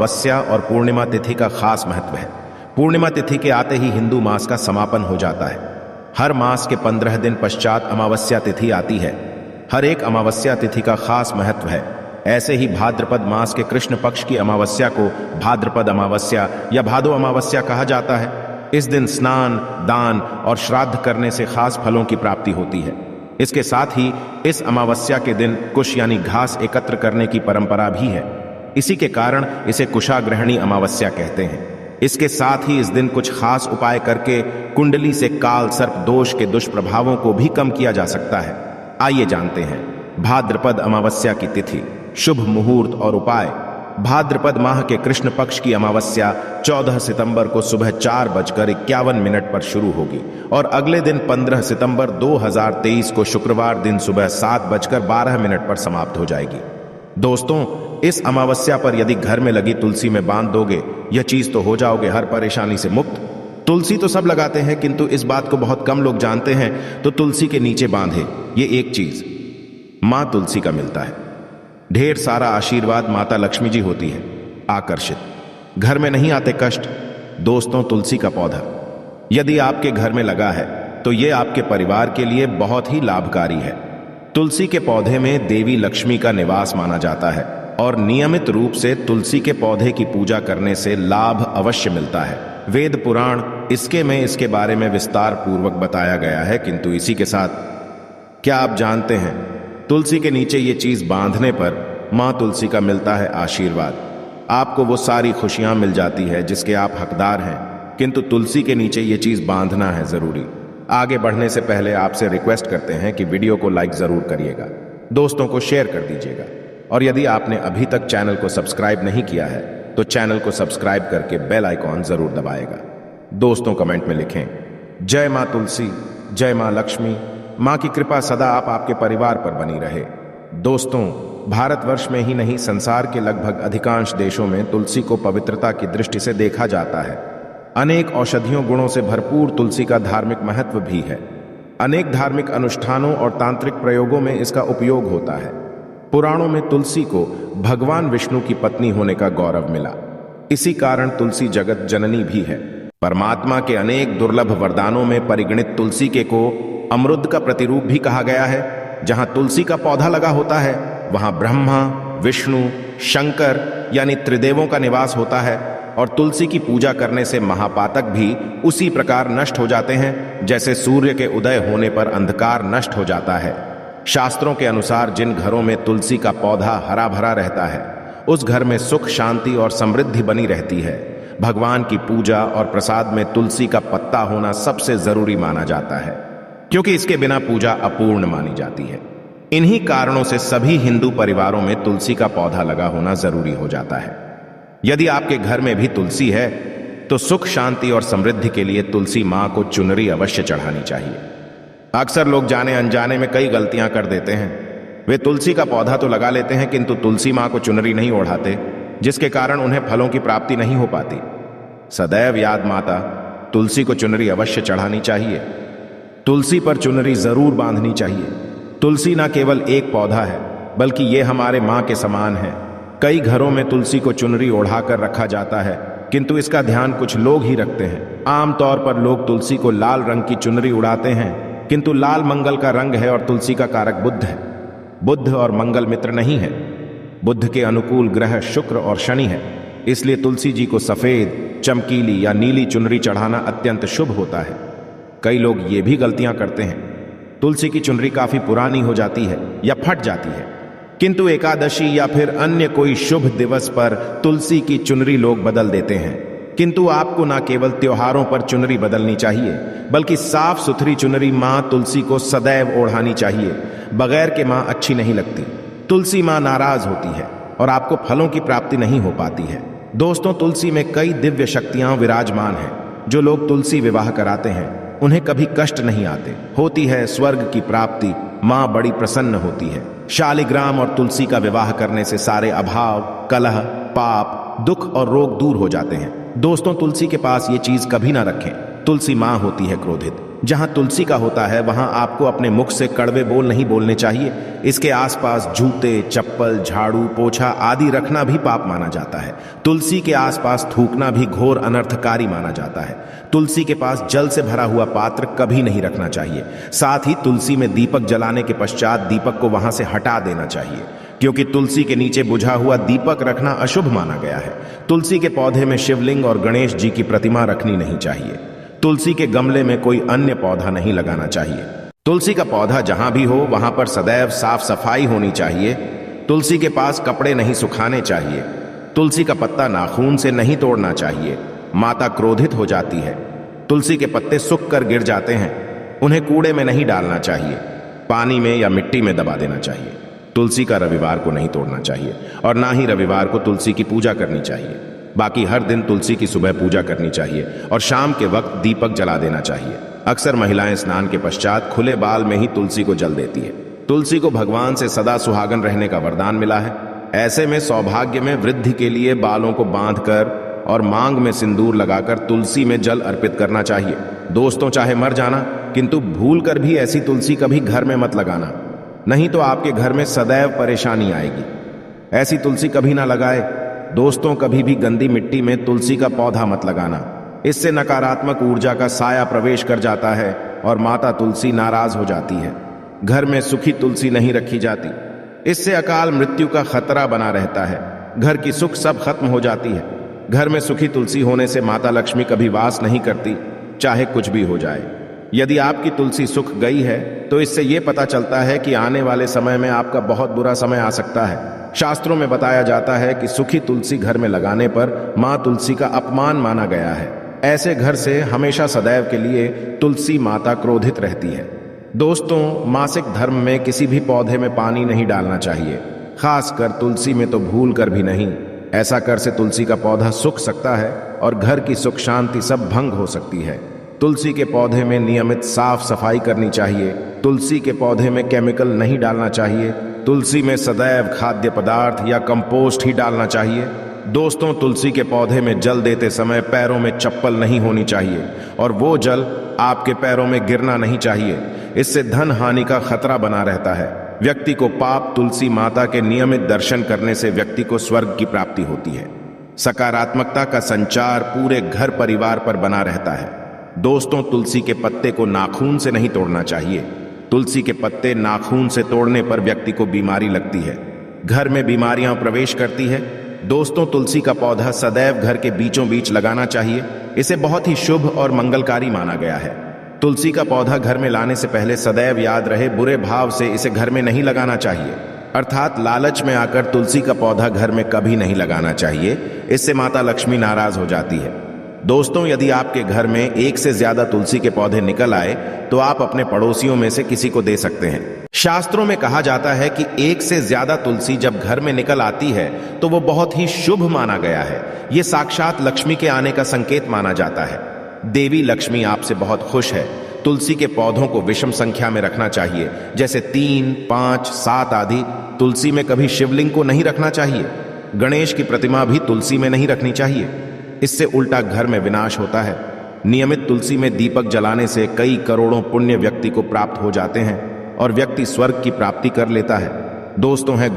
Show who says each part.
Speaker 1: अमावस्या और पूर्णिमा तिथि का खास महत्व है। पूर्णिमा तिथि के आते ही हिंदू मास का समापन हो जाता है। हर मास के 15 दिन पश्चात अमावस्या तिथि आती है। हर एक अमावस्या तिथि का खास महत्व है। ऐसे ही भाद्रपद मास के कृष्ण पक्ष की अमावस्या को भाद्रपद अमावस्या या भादो अमावस्या कहा जाता है। इस दिन स्नान, दान और श्राद्ध करने से खास फलों की प्राप्ति होती है। इसके साथ ही इस अमावस्या के दिन कुश यानी घास एकत्र करने की परंपरा भी है। इसी के कारण इसे कुशाग्रहणी अमावस्या कहते हैं। इसके साथ ही इस दिन कुछ खास उपाय करके कुंडली से काल सर्प दोष के दुष्प्रभावों को भी कम किया जा सकता है। आइए जानते हैं भाद्रपद अमावस्या की तिथि, शुभ मुहूर्त और उपाय। भाद्रपद माह के कृष्ण पक्ष की अमावस्या 14 सितंबर को सुबह 4:51 पर शुरू होगी और अगले दिन 15 सितंबर 2023 को शुक्रवार दिन सुबह 7:12 पर समाप्त हो जाएगी। दोस्तों, इस अमावस्या पर यदि घर में लगी तुलसी में बांध दोगे, यह चीज तो हो जाओगे हर परेशानी से मुक्त। तुलसी तो सब लगाते हैं, किंतु इस बात को बहुत कम लोग जानते हैं। तो तुलसी के नीचे बांधे ये एक चीज मां तुलसी का मिलता है। ढेर सारा आशीर्वाद माता लक्ष्मी जी होती है आकर्षित। घर में नहीं आते कष्ट। दोस्तों, तुलसी का पौधा यदि आपके घर में लगा है तो यह आपके परिवार के लिए बहुत ही लाभकारी है। तुलसी के पौधे में देवी लक्ष्मी का निवास माना जाता है और नियमित रूप से तुलसी के पौधे की पूजा करने से लाभ अवश्य मिलता है। वेद पुराण इसके बारे में विस्तार पूर्वक बताया गया है। किंतु इसी के साथ क्या आप जानते हैं, तुलसी के नीचे ये चीज बांधने पर मां तुलसी का मिलता है आशीर्वाद। आपको वो सारी खुशियां मिल जाती है जिसके आप हकदार हैं। किंतु तुलसी के नीचे ये चीज बांधना है जरूरी। आगे बढ़ने से पहले आपसे रिक्वेस्ट करते हैं कि वीडियो को लाइक जरूर करिएगा, दोस्तों को शेयर कर दीजिएगा और यदि आपने अभी तक चैनल को सब्सक्राइब नहीं किया है तो चैनल को सब्सक्राइब करके बेल आइकॉन जरूर दबाएगा। दोस्तों, कमेंट में लिखें जय मां तुलसी, जय मां लक्ष्मी। मां की कृपा सदा आपके परिवार पर बनी रहे। दोस्तों, भारतवर्ष में ही नहीं संसार के लगभग अधिकांश देशों में तुलसी को पवित्रता की दृष्टि से देखा जाता है। अनेक औषधियों गुणों से भरपूर तुलसी का धार्मिक महत्व भी है। अनेक धार्मिक अनुष्ठानों और तांत्रिक प्रयोगों में इसका उपयोग होता है। पुराणों में तुलसी को भगवान विष्णु की पत्नी होने का गौरव मिला। इसी कारण तुलसी जगत जननी भी है। परमात्मा के अनेक दुर्लभ वरदानों में परिगणित तुलसी के को अमृत का प्रतिरूप भी कहा गया है। जहां तुलसी का पौधा लगा होता है वहां ब्रह्मा, विष्णु, शंकर यानी त्रिदेवों का निवास होता है और तुलसी की पूजा करने से महापातक भी उसी प्रकार नष्ट हो जाते हैं जैसे सूर्य के उदय होने पर अंधकार नष्ट हो जाता है। शास्त्रों के अनुसार जिन घरों में तुलसी का पौधा हरा भरा रहता है उस घर में सुख, शांति और समृद्धि बनी रहती है। भगवान की पूजा और प्रसाद में तुलसी का पत्ता होना सबसे जरूरी माना जाता है, क्योंकि इसके बिना पूजा अपूर्ण मानी जाती है। इन्हीं कारणों से सभी हिंदू परिवारों में तुलसी का पौधा लगा होना जरूरी हो जाता है। यदि आपके घर में भी तुलसी है तो सुख, शांति और समृद्धि के लिए तुलसी मां को चुनरी अवश्य चढ़ानी चाहिए। अक्सर लोग जाने अनजाने में कई गलतियां कर देते हैं। वे तुलसी का पौधा तो लगा लेते हैं किंतु तुलसी मां को चुनरी नहीं ओढ़ाते, जिसके कारण उन्हें फलों की प्राप्ति नहीं हो पाती। सदैव याद माता तुलसी को चुनरी अवश्य चढ़ानी चाहिए। तुलसी पर चुनरी जरूर बांधनी चाहिए। तुलसी न केवल एक पौधा है बल्कि ये हमारे मां के समान है। कई घरों में तुलसी को चुनरी ओढ़ाकर रखा जाता है किंतु इसका ध्यान कुछ लोग ही रखते हैं। आमतौर पर लोग तुलसी को लाल रंग की चुनरी उड़ाते हैं, किंतु लाल मंगल का रंग है और तुलसी का कारक बुध है। बुध और मंगल मित्र नहीं है। बुध के अनुकूल ग्रह शुक्र और शनि है। इसलिए तुलसी जी को सफेद, चमकीली या नीली चुनरी चढ़ाना अत्यंत शुभ होता है। कई लोग ये भी गलतियां करते हैं। तुलसी की चुनरी काफी पुरानी हो जाती है या फट जाती है, किंतु एकादशी या फिर अन्य कोई शुभ दिवस पर तुलसी की चुनरी लोग बदल देते हैं। किंतु आपको ना केवल त्योहारों पर चुनरी बदलनी चाहिए बल्कि साफ सुथरी चुनरी मां तुलसी को सदैव ओढ़ानी चाहिए। बगैर के मां अच्छी नहीं लगती। तुलसी मां नाराज होती है और आपको फलों की प्राप्ति नहीं हो पाती है। दोस्तों, तुलसी में कई दिव्य शक्तियां विराजमान हैं। जो लोग तुलसी विवाह कराते हैं उन्हें कभी कष्ट नहीं आते। होती है स्वर्ग की प्राप्ति। मां बड़ी प्रसन्न होती है। शालिग्राम और तुलसी का विवाह करने से सारे अभाव, कलह, पाप, दुख और रोग दूर हो जाते हैं। दोस्तों, तुलसी के पास ये चीज कभी ना रखें। तुलसी मां होती है क्रोधित। जहां तुलसी का होता है वहां आपको अपने मुख से कड़वे बोल नहीं बोलने चाहिए। इसके आसपास जूते, चप्पल, झाड़ू, पोछा आदि रखना भी पाप माना जाता है। तुलसी के आसपास थूकना भी घोर अनर्थकारी माना जाता है। तुलसी के पास जल से भरा हुआ पात्र कभी नहीं रखना चाहिए। साथ ही तुलसी में दीपक जलाने के पश्चात दीपक को वहां से हटा देना चाहिए, क्योंकि तुलसी के नीचे बुझा हुआ दीपक रखना अशुभ माना गया है। तुलसी के पौधे में शिवलिंग और गणेश जी की प्रतिमा रखनी नहीं चाहिए। तुलसी के गमले में कोई अन्य पौधा नहीं लगाना चाहिए। तुलसी का पौधा जहां भी हो वहां पर सदैव साफ सफाई होनी चाहिए। तुलसी के पास कपड़े नहीं सुखाने चाहिए। तुलसी का पत्ता नाखून से नहीं तोड़ना चाहिए, माता क्रोधित हो जाती है। तुलसी के पत्ते सूख कर गिर जाते हैं, उन्हें कूड़े में नहीं डालना चाहिए, पानी में या मिट्टी में दबा देना चाहिए। तुलसी का रविवार को नहीं तोड़ना चाहिए और ना ही रविवार को तुलसी की पूजा करनी चाहिए। बाकी हर दिन तुलसी की सुबह पूजा करनी चाहिए और शाम के वक्त दीपक जला देना चाहिए। अक्सर महिलाएं स्नान के पश्चात खुले बाल में ही तुलसी को जल देती है। तुलसी को भगवान से सदा सुहागन रहने का वरदान मिला है। ऐसे में सौभाग्य में वृद्धि के लिए बालों को बांधकर और मांग में सिंदूर लगाकर तुलसी में जल अर्पित करना चाहिए। दोस्तों, चाहे मर जाना, किंतु भूल कर भी ऐसी तुलसी कभी घर में मत लगाना, नहीं तो आपके घर में सदैव परेशानी आएगी। ऐसी तुलसी कभी ना लगाए। दोस्तों, कभी भी गंदी मिट्टी में तुलसी का पौधा मत लगाना। इससे नकारात्मक ऊर्जा का साया प्रवेश कर जाता है और माता तुलसी नाराज हो जाती है। घर में सूखी तुलसी नहीं रखी जाती, इससे अकाल मृत्यु का खतरा बना रहता है। घर की सुख सब खत्म हो जाती है। घर में सूखी तुलसी होने से माता लक्ष्मी कभी वास नहीं करती, चाहे कुछ भी हो जाए। यदि आपकी तुलसी सूख गई है तो इससे यह पता चलता है कि आने वाले समय में आपका बहुत बुरा समय आ सकता है। शास्त्रों में बताया जाता है कि सूखी तुलसी घर में लगाने पर मां तुलसी का अपमान माना गया है। ऐसे घर से हमेशा सदैव के लिए तुलसी माता क्रोधित रहती है। दोस्तों, मासिक धर्म में किसी भी पौधे में पानी नहीं डालना चाहिए, खासकर तुलसी में तो भूल कर भी नहीं। ऐसा कर से तुलसी का पौधा सूख सकता है और घर की सुख शांति सब भंग हो सकती है। तुलसी के पौधे में नियमित साफ सफाई करनी चाहिए। तुलसी के पौधे में केमिकल नहीं डालना चाहिए। तुलसी में सदैव खाद्य पदार्थ या कंपोस्ट ही डालना चाहिए। दोस्तों, तुलसी के पौधे में जल देते समय पैरों में चप्पल नहीं होनी चाहिए और वो जल आपके पैरों में गिरना नहीं चाहिए। इससे धन हानि का खतरा बना रहता है। व्यक्ति को पाप तुलसी माता के नियमित दर्शन करने से व्यक्ति को स्वर्ग की प्राप्ति होती है। सकारात्मकता का संचार पूरे घर परिवार पर बना रहता है। दोस्तों, तुलसी के पत्ते को नाखून से नहीं तोड़ना चाहिए। तुलसी के पत्ते नाखून से तोड़ने पर व्यक्ति को बीमारी लगती है, घर में बीमारियां प्रवेश करती है। दोस्तों, तुलसी का पौधा सदैव घर के बीचों बीच लगाना चाहिए। इसे बहुत ही शुभ और मंगलकारी माना गया है। तुलसी का पौधा घर में लाने से पहले सदैव याद रहे, बुरे भाव से इसे घर में नहीं लगाना चाहिए, अर्थात लालच में आकर तुलसी का पौधा घर में कभी नहीं लगाना चाहिए। इससे माता लक्ष्मी नाराज हो जाती है। दोस्तों, यदि आपके घर में एक से ज्यादा तुलसी के पौधे निकल आए तो आप अपने पड़ोसियों में से किसी को दे सकते हैं। शास्त्रों में कहा जाता है कि एक से ज्यादा तुलसी जब घर में निकल आती है तो वो बहुत ही शुभ माना गया है। ये साक्षात लक्ष्मी के आने का संकेत माना जाता है। देवी लक्ष्मी आपसे बहुत खुश है। तुलसी के पौधों को विषम संख्या में रखना चाहिए, जैसे 3, 5, 7 आदि। तुलसी में कभी शिवलिंग को नहीं रखना चाहिए। गणेश की प्रतिमा भी तुलसी में नहीं रखनी चाहिए, इससे उल्टा घर में विनाश होता है। नियमित तुलसी में दीपक जलाने से कई करोड़ों पुण्य व्यक्ति को प्राप्त हो जाते हैं और व्यक्ति स्वर्ग की प्राप्ति कर लेता है। दोस्तों, है